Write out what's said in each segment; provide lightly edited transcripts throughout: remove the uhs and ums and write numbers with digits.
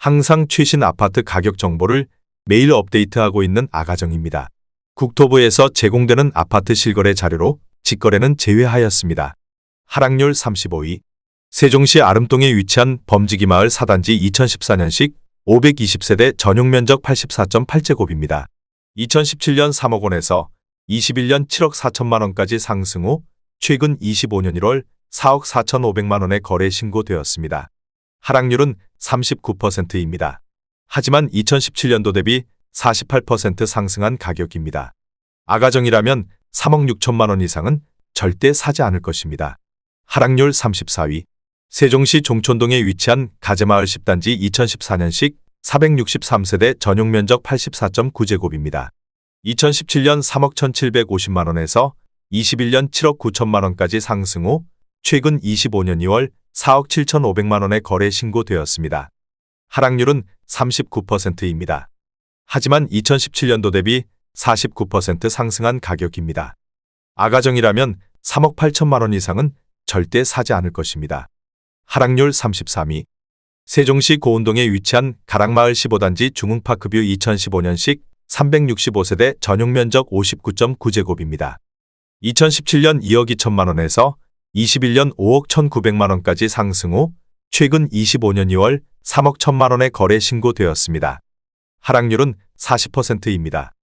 항상 최신 아파트 가격 정보를 매일 업데이트하고 있는 아가정입니다. 국토부에서 제공되는 아파트 실거래 자료로 직거래는 제외하였습니다. 하락률 35위. 세종시 아름동에 위치한 범지기 마을 4단지 2014년식 520세대 전용 면적 84.8제곱입니다. 2017년 3억 원에서 21년 7억 4천만 원까지 상승 후 최근 25년 1월 4억 4,500만 원에 거래 신고되었습니다. 하락률은 39%입니다. 하지만 2017년도 대비 48% 상승한 가격입니다. 아가정이라면 3억 6천만 원 이상은 절대 사지 않을 것입니다. 하락률 34위. 세종시 종촌동에 위치한 가재마을 10단지 2014년식 463세대 전용 면적 84.9제곱입니다. 2017년 3억 1,750만 원에서 21년 7억 9천만 원까지 상승 후 최근 25년 2월 4억 7,500만 원에 거래 신고되었습니다. 하락률은 39%입니다. 하지만 2017년도 대비 49% 상승한 가격입니다. 아가정이라면 3억 8천만 원 이상은 절대 사지 않을 것입니다. 하락률 33위. 세종시 고운동에 위치한 가락마을 15단지 중흥파크뷰 2015년식 365세대 전용 면적 59.9제곱입니다. 2017년 2억 2천만 원에서 21년 5억 1,900만 원까지 상승 후 최근 25년 2월 3억 1천만 원에 거래 신고되었습니다. 하락률은 40%입니다.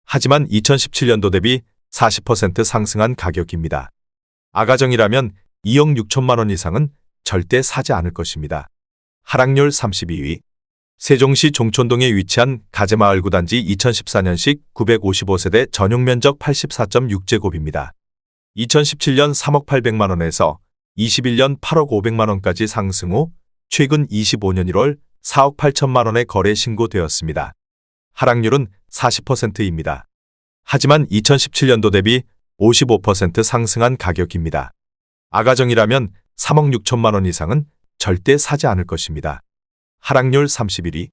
하지만 2017년도 대비 40% 상승한 가격입니다. 아가정이라면 2억 6천만 원 이상은 절대 사지 않을 것입니다. 하락률 32위. 세종시 종촌동에 위치한 가재마을 9단지 2014년식 955세대 전용 면적 84.6제곱입니다. 2017년 3억 800만 원에서 21년 8억 500만 원까지 상승 후 최근 25년 1월 4억 8천만 원에 거래 신고되었습니다. 하락률은 40%입니다. 하지만 2017년도 대비 55% 상승한 가격입니다. 아가정이라면 3억 6천만 원 이상은 절대 사지 않을 것입니다. 하락률 31위.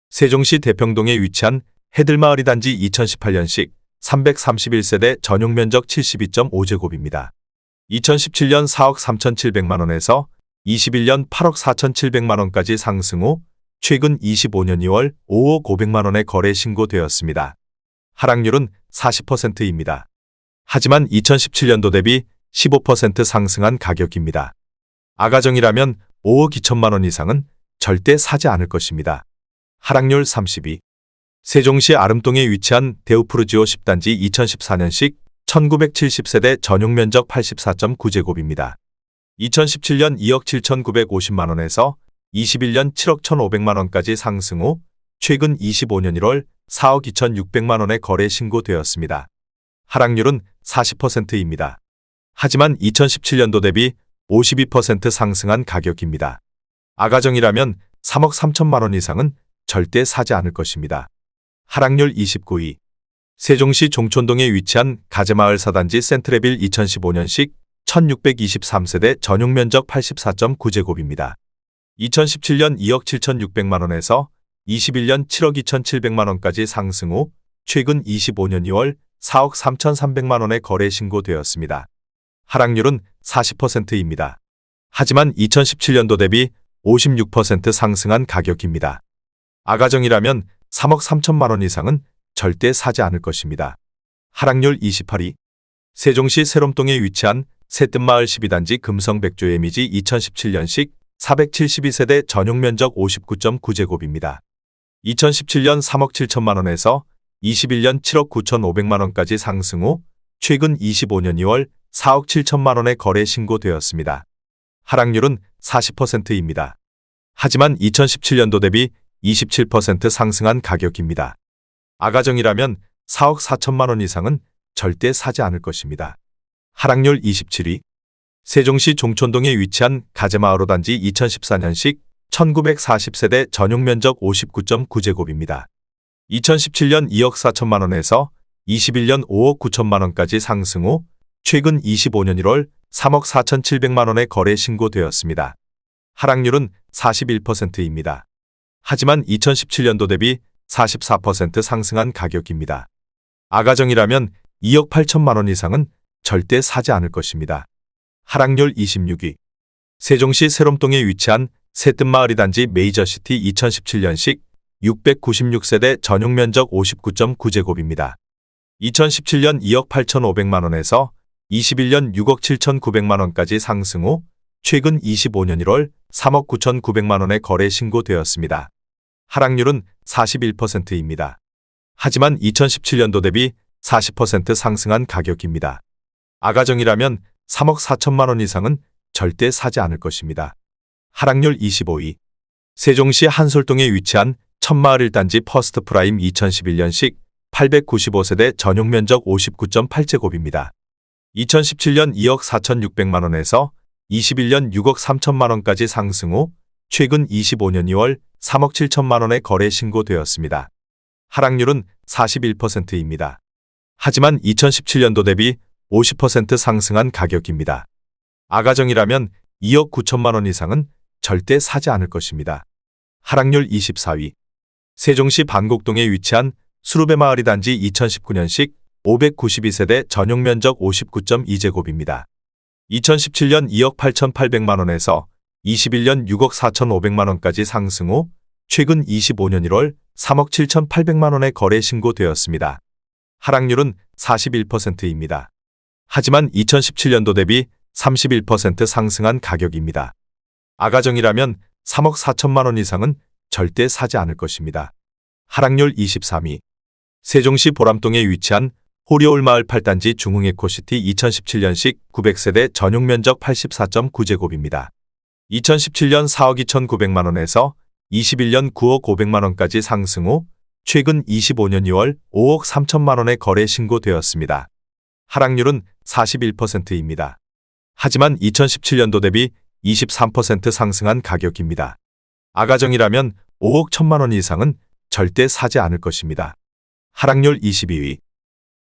세종시 대평동에 위치한 해들마을 2단지 2018년식 331세대 전용 면적 72.5제곱입니다. 2017년 4억 3,700만 원에서 21년 8억 4,700만 원까지 상승 후 최근 25년 2월 5억 500만 원에 거래 신고되었습니다. 하락률은 40%입니다. 하지만 2017년도 대비 15% 상승한 가격입니다. 아가정이라면 5억 2천만 원 이상은 절대 사지 않을 것입니다. 하락률 32. 세종시 아름동에 위치한 데우푸르지오 10단지 2014년식 1970세대 전용 면적 84.9제곱입니다. 2017년 2억 7,950만 원에서 21년 7억 1,500만 원까지 상승 후 최근 25년 1월 4억 2,600만 원에 거래 신고되었습니다. 하락률은 40%입니다. 하지만 2017년도 대비 52% 상승한 가격입니다. 아가정이라면 3억 3천만 원 이상은 절대 사지 않을 것입니다. 하락률 29위. 세종시 종촌동에 위치한 가재마을 4단지 센트레빌 2015년식 1623세대 전용 면적 84.9제곱입니다. 2017년 2억 7,600만 원에서 21년 7억 2,700만 원까지 상승 후 최근 25년 2월 4억 3,300만 원에 거래 신고되었습니다. 하락률은 40%입니다. 하지만 2017년도 대비 56% 상승한 가격입니다. 아가정이라면 3억 3천만 원 이상은 절대 사지 않을 것입니다. 하락률 28위. 세종시 세롬동에 위치한 새뜸마을 12단지 금성백조 예미지 2017년식 472세대 전용 면적 59.9제곱입니다. 2017년 3억 7천만 원에서 21년 7억 9,500만 원까지 상승 후 최근 25년 2월 4억 7천만 원에 거래 신고되었습니다. 하락률은 40%입니다. 하지만 2017년도 대비 27% 상승한 가격입니다. 아가정이라면 4억 4천만 원 이상은 절대 사지 않을 것입니다. 하락률 27위. 세종시 종촌동에 위치한 가재마을 5단지 2014년식 1940세대 전용 면적 59.9제곱입니다. 2017년 2억 4천만 원에서 21년 5억 9천만 원까지 상승 후 최근 25년 1월 3억 4,700만 원에 거래 신고되었습니다. 하락률은 41%입니다. 하지만 2017년도 대비 44% 상승한 가격입니다. 아가정이라면 2억 8천만 원 이상은 절대 사지 않을 것입니다. 하락률 26위. 세종시 세롬동에 위치한 새뜸마을이 단지 메이저시티 2017년식 696세대 전용 면적 59.9제곱입니다. 2017년 2억 8,500만원에서 21년 6억 7,900만원까지 상승 후 최근 25년 1월 3억 9,900만원에 거래 신고되었습니다. 하락률은 41%입니다. 하지만 2017년도 대비 40% 상승한 가격입니다. 아가정이라면 3억 4천만원 이상은 절대 사지 않을 것입니다. 하락률 25위. 세종시 한솔동에 위치한 천마을 1단지 퍼스트프라임 2011년식 895세대 전용 면적 59.8제곱입니다. 2017년 2억 4,600만원에서 21년 6억 3천만원까지 상승 후 최근 25년 2월 3억 7천만원에 거래 신고되었습니다. 하락률은 41%입니다. 하지만 2017년도 대비 50% 상승한 가격입니다. 아가정이라면 2억 9천만원 이상은 절대 사지 않을 것입니다. 하락률 24위. 세종시 반곡동에 위치한 수루베마을이 단지 2019년식 592세대 전용 면적 59.2제곱입니다. 2017년 2억 8,800만원에서 21년 6억 4,500만원까지 상승 후 최근 25년 1월 3억 7,800만원에 거래 신고되었습니다. 하락률은 41%입니다. 하지만 2017년도 대비 31% 상승한 가격입니다. 아가정이라면 3억 4천만원 이상은 절대 사지 않을 것입니다. 하락률 23위. 세종시 보람동에 위치한 호리올마을 8단지 중흥에코시티 2017년식 900세대 전용 면적 84.9제곱입니다. 2017년 4억 2,900만원에서 21년 9억 500만원까지 상승 후 최근 25년 2월 5억 3천만원에 거래 신고되었습니다. 하락률은 41%입니다. 하지만 2017년도 대비 23% 상승한 가격입니다. 아가정이라면 5억 1천만원 이상은 절대 사지 않을 것입니다. 하락률 22위.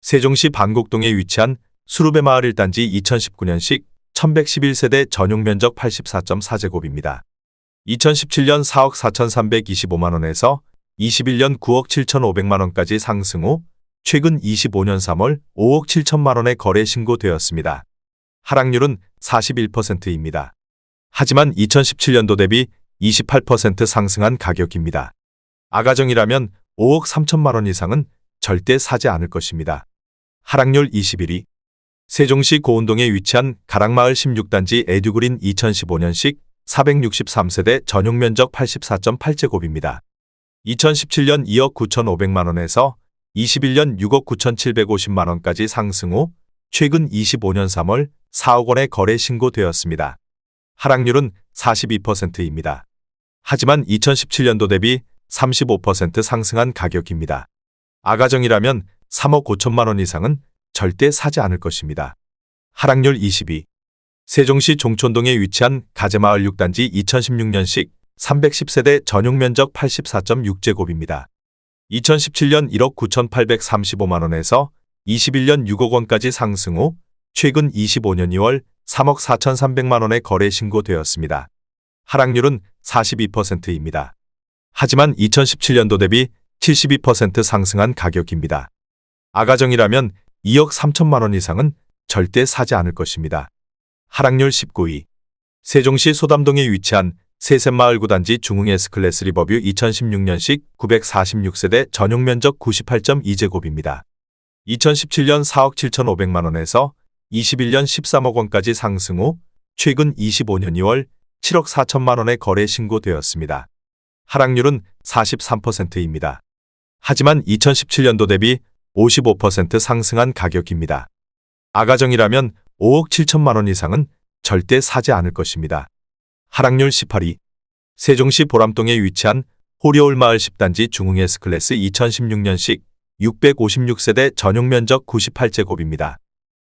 세종시 반곡동에 위치한 수루베마을 1단지 2019년식 1111세대 전용 면적 84.4제곱입니다. 2017년 4억 4,325만원에서 21년 9억 7,500만원까지 상승 후 최근 25년 3월 5억 7천만원에 거래 신고되었습니다. 하락률은 41%입니다. 하지만 2017년도 대비 28% 상승한 가격입니다. 아가정이라면 5억 3천만원 이상은 절대 사지 않을 것입니다. 하락률 21위. 세종시 고운동에 위치한 가락마을 16단지 에듀그린 2015년식 463세대 전용 면적 84.8제곱입니다. 2017년 2억 9,500만원에서 21년 6억 9,750만원까지 상승 후 최근 25년 3월 4억 원에 거래 신고되었습니다. 하락률은 42%입니다. 하지만 2017년도 대비 35% 상승한 가격입니다. 아가정이라면 3억 5천만원 이상은 절대 사지 않을 것입니다. 하락률 22. 세종시 종촌동에 위치한 가재마을 6단지 2016년식 310세대 전용 면적 84.6제곱입니다. 2017년 1억 9,835만원에서 21년 6억 원까지 상승 후 최근 25년 2월 3억 4,300만원에 거래 신고되었습니다. 하락률은 42%입니다. 하지만 2017년도 대비 72% 상승한 가격입니다. 아가정이라면 2억 3천만원 이상은 절대 사지 않을 것입니다. 하락률 19위. 세종시 소담동에 위치한 세셋마을 9단지 중흥 S클래스 리버뷰 2016년식 946세대 전용 면적 98.2제곱입니다. 2017년 4억 7,500만원에서 21년 13억 원까지 상승 후 최근 25년 2월 7억 4천만원에 거래 신고되었습니다. 하락률은 43%입니다. 하지만 2017년도 대비 55% 상승한 가격입니다. 아가정이라면 5억 7천만원 이상은 절대 사지 않을 것입니다. 하락률 18위. 세종시 보람동에 위치한 호리올마을 10단지 중흥 S클래스 2016년식 656세대 전용 면적 98제곱입니다.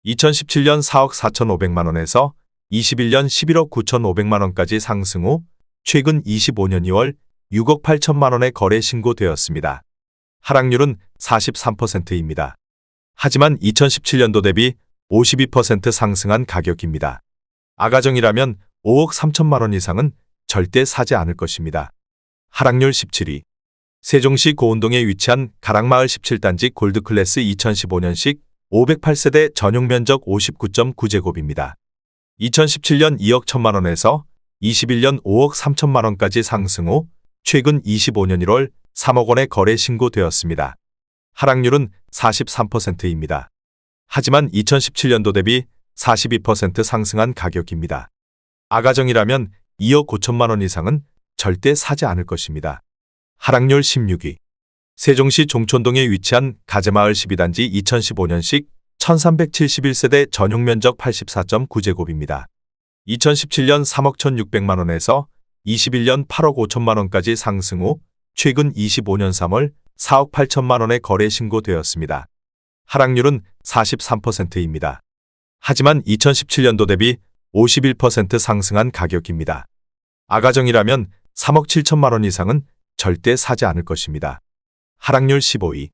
2017년 4억 4,500만원에서 21년 11억 9,500만원까지 상승 후 최근 25년 2월 6억 8천만원에 거래 신고되었습니다. 하락률은 43%입니다. 하지만 2017년도 대비 52% 상승한 가격입니다. 아가정이라면 5억 3천만원 이상은 절대 사지 않을 것입니다. 하락률 17위. 세종시 고운동에 위치한 가락마을 17단지 골드클래스 2015년식 508세대 전용 면적 59.9제곱입니다. 2017년 2억 1천만원에서 21년 5억 3천만 원까지 상승 후 최근 25년 1월 3억 원의 거래 신고되었습니다. 하락률은 43%입니다. 하지만 2017년도 대비 42% 상승한 가격입니다. 아가정이라면 2억 5천만 원 이상은 절대 사지 않을 것입니다. 하락률 16위. 세종시 종촌동에 위치한 가재마을 12단지 2015년식 1371세대 전용면적 84.9제곱입니다. 2017년 3억 1,600만 원에서 21년 8억 5천만 원까지 상승 후 최근 25년 3월 4억 8천만 원의 거래 신고되었습니다. 하락률은 43%입니다. 하지만 2017년도 대비 51% 상승한 가격입니다. 아가정이라면 3억 7천만 원 이상은 절대 사지 않을 것입니다. 하락률 15위.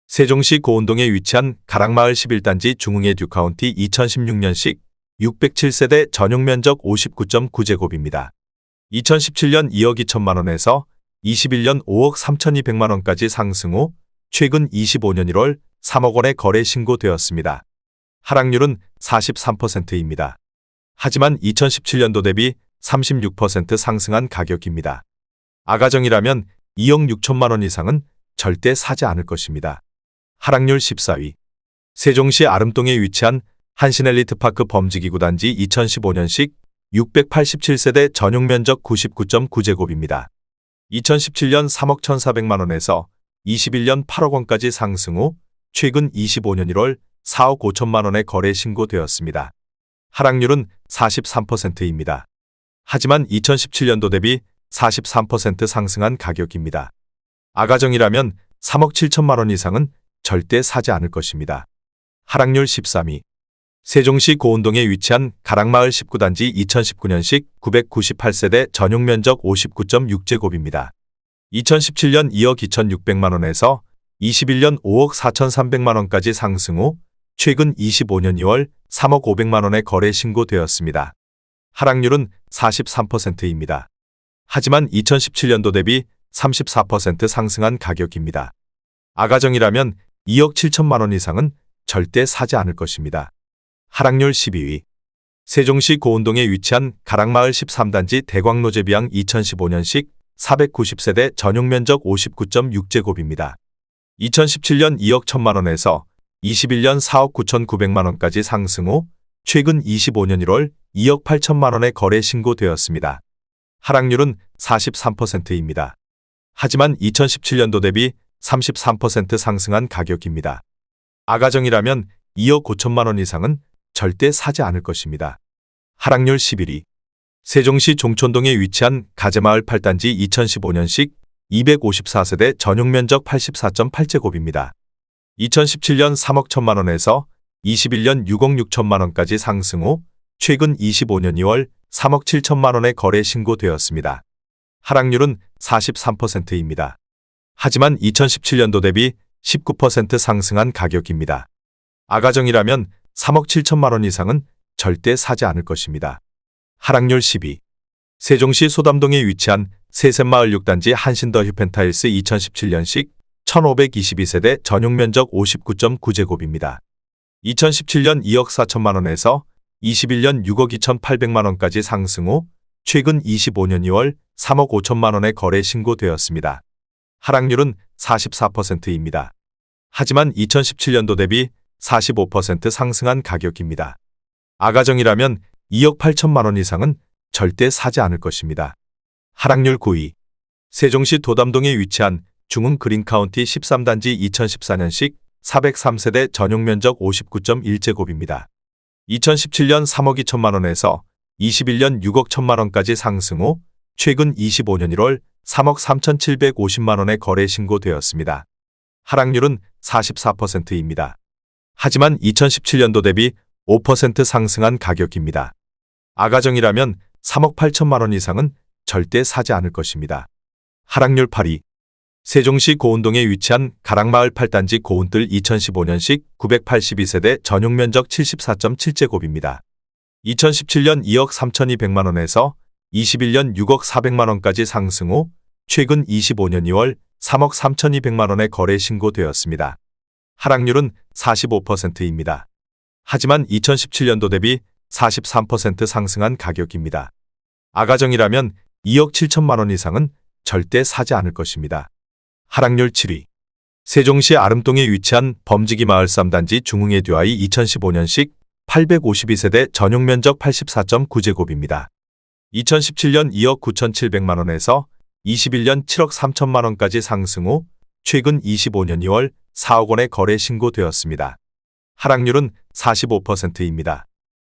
세종시 고운동에 위치한 가락마을 11단지 중흥의 듀카운티 2016년식 607세대 전용면적 59.9제곱입니다. 2017년 2억 2천만 원에서 21년 5억 3,200만 원까지 상승 후 최근 25년 1월 3억 원의 거래 신고되었습니다. 하락률은 43%입니다. 하지만 2017년도 대비 36% 상승한 가격입니다. 아가정이라면 2억 6천만 원 이상은 절대 사지 않을 것입니다. 하락률 14위. 세종시 아름동에 위치한 한신엘리트파크 범지기구 단지 2015년식 687세대 전용면적 99.9제곱입니다. 2017년 3억 1,400만 원에서 21년 8억 원까지 상승 후 최근 25년 1월 4억 5천만 원의 거래 신고되었습니다. 하락률은 43%입니다. 하지만 2017년도 대비 43% 상승한 가격입니다. 아가정이라면 3억 7천만 원 이상은 절대 사지 않을 것입니다. 하락률 13위. 세종시 고운동에 위치한 가락마을 19단지 2019년식 998세대 전용면적 59.6제곱입니다. 2017년 2억 2,600만 원에서 21년 5억 4,300만 원까지 상승 후 최근 25년 2월 3억 500만 원의 거래 신고되었습니다. 하락률은 43%입니다. 하지만 2017년도 대비 34% 상승한 가격입니다. 아가정이라면 2억 7천만 원 이상은 절대 사지 않을 것입니다. 하락률 12위. 세종시 고운동에 위치한 가락마을 13단지 대광로제비양 2015년식 490세대 전용면적 59.6제곱입니다. 2017년 2억 1천만 원에서 21년 4억 9,900만 원까지 상승 후 최근 25년 1월 2억 8천만 원의 거래 신고되었습니다. 하락률은 43%입니다. 하지만 2017년도 대비 33% 상승한 가격입니다. 아가정이라면 2억 5천만 원 이상은 절대 사지 않을 것입니다. 하락률 11위. 세종시 종촌동에 위치한 가재마을 8단지 2015년식 254세대 전용면적 84.8제곱입니다. 2017년 3억 1천만 원에서 21년 6억 6천만 원까지 상승 후 최근 25년 2월 3억 7천만 원의 거래 신고되었습니다. 하락률은 43%입니다. 하지만 2017년도 대비 19% 상승한 가격입니다. 아가정이라면 3억 7천만 원 이상은 절대 사지 않을 것입니다. 하락률 10위. 세종시 소담동에 위치한 세샘마을 6단지 한신더 휴펜타일스 2017년식 1522세대 전용면적 59.9제곱입니다. 2017년 2억 4천만 원에서 21년 6억 2,800만 원까지 상승 후 최근 25년 2월 3억 5천만 원의 거래 신고되었습니다. 하락률은 44%입니다. 하지만 2017년도 대비 45% 상승한 가격입니다. 아가정이라면 2억 8천만 원 이상은 절대 사지 않을 것입니다. 하락률 9위. 세종시 도담동에 위치한 중흥 그린카운티 13단지 2014년식 403세대 전용면적 59.1제곱입니다. 2017년 3억 2천만 원에서 21년 6억 1천만 원까지 상승 후 최근 25년 1월 3억 3,750만 원의 거래 신고되었습니다. 하락률은 44%입니다. 하지만 2017년도 대비 5% 상승한 가격입니다. 아가정이라면 3억 8천만 원 이상은 절대 사지 않을 것입니다. 하락률 8위. 세종시 고운동에 위치한 가락마을 8단지 고운뜰 2015년식 982세대 전용면적 74.7제곱입니다. 2017년 2억 3,200만 원에서 21년 6억 400만 원까지 상승 후 최근 25년 2월 3억 3,200만 원의 거래 신고되었습니다. 하락률은 45%입니다. 하지만 2017년도 대비 43% 상승한 가격입니다. 아가정이라면 2억 7천만 원 이상은 절대 사지 않을 것입니다. 하락률 7위. 세종시 아름동에 위치한 범지기 마을 3단지 중흥의 듀아이 2015년식 852세대 전용 면적 84.9제곱입니다. 2017년 2억 9,700만 원에서 21년 7억 3천만 원까지 상승 후 최근 25년 2월 4억 원에 거래 신고되었습니다. 하락률은 45%입니다.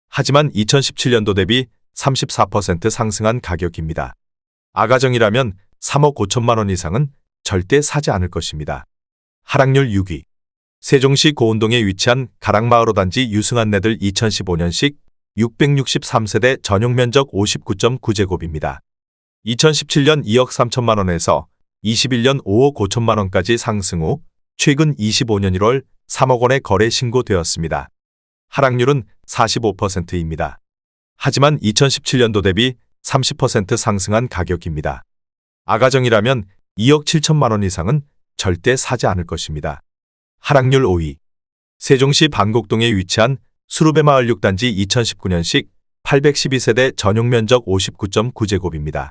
하지만 2017년도 대비 34% 상승한 가격입니다. 아가정이라면 3억 5천만 원 이상은 절대 사지 않을 것입니다. 하락률 6위. 세종시 고운동에 위치한 가락마을 5단지 유승한네들 2015년식 663세대 전용 면적 59.9제곱입니다. 2017년 2억 3천만 원에서 21년 5억 5천만 원까지 상승 후 최근 25년 1월 3억 원에 거래 신고되었습니다. 하락률은 45%입니다. 하지만 2017년도 대비 30% 상승한 가격입니다. 아가정이라면 2억 7천만 원 이상은 절대 사지 않을 것입니다. 하락률 5위. 세종시 반곡동에 위치한 수루베마을 6단지 2019년식 812세대 전용 면적 59.9제곱입니다.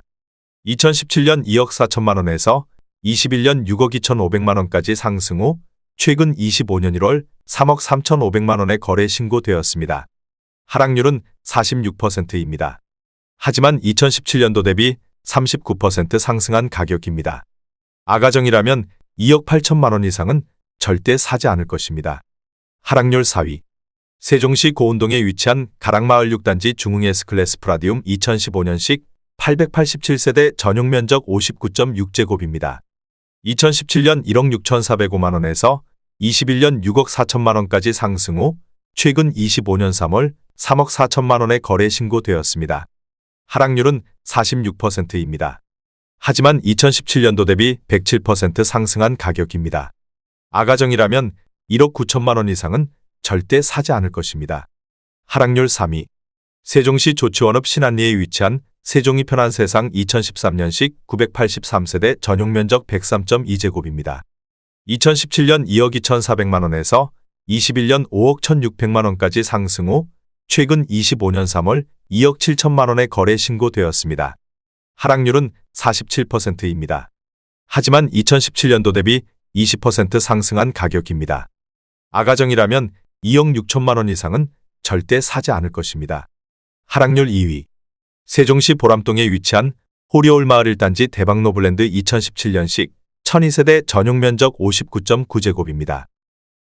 2017년 2억 4천만 원에서 21년 6억 2,500만 원까지 상승 후 최근 25년 1월 3억 3,500만 원에 거래 신고되었습니다. 하락률은 46%입니다. 하지만 2017년도 대비 39% 상승한 가격입니다. 아가정이라면 2억 8천만 원 이상은 절대 사지 않을 것입니다. 하락률 4위. 세종시 고운동에 위치한 가락마을 6단지 중흥 S클래스 프라디움 2015년식 887세대 전용 면적 59.6제곱입니다. 2017년 1억 6,405만 원에서 21년 6억 4천만 원까지 상승 후 최근 25년 3월 3억 4천만 원에 거래 신고되었습니다. 하락률은 46%입니다. 하지만 2017년도 대비 107% 상승한 가격입니다. 아가정이라면 1억 9천만 원 이상은 절대 사지 않을 것입니다. 하락률 3위. 세종시 조치원읍 신안리에 위치한 세종이 편한 세상 2013년식 983세대 전용 면적 103.2제곱입니다. 2017년 2억 2,400만 원에서 21년 5억 1,600만 원까지 상승 후 최근 25년 3월 2억 7천만 원에 거래 신고되었습니다. 하락률은 47%입니다. 하지만 2017년도 대비 20% 상승한 가격입니다. 아가정이라면 2억 6천만 원 이상은 절대 사지 않을 것입니다. 하락률 2위. 세종시 보람동에 위치한 호리올마을 1단지 대박노블랜드 2017년식 1002세대 전용 면적 59.9제곱입니다.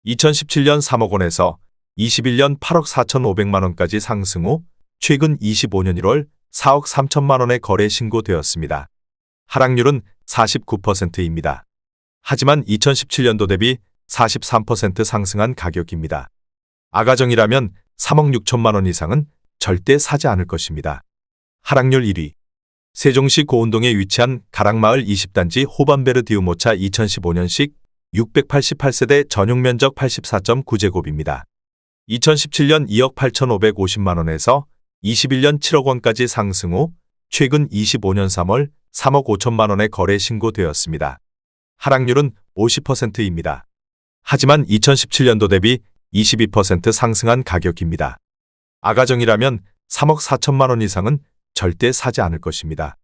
2017년 3억 원에서 21년 8억 4,500만 원까지 상승 후 최근 25년 1월 4억 3천만 원에 거래 신고되었습니다. 하락률은 49%입니다. 하지만 2017년도 대비 43% 상승한 가격입니다. 아가정이라면 3억 6천만 원 이상은 절대 사지 않을 것입니다. 하락률 1위. 세종시 고운동에 위치한 가락마을 20단지 호반베르디우모차 2015년식 688세대 전용 면적 84.9제곱입니다. 2017년 2억 8,550만 원에서 21년 7억 원까지 상승 후 최근 25년 3월 3억 5천만 원에 거래 신고되었습니다. 하락률은 50%입니다. 하지만 2017년도 대비 22% 상승한 가격입니다. 아가정이라면 3억 4천만 원 이상은 절대 사지 않을 것입니다.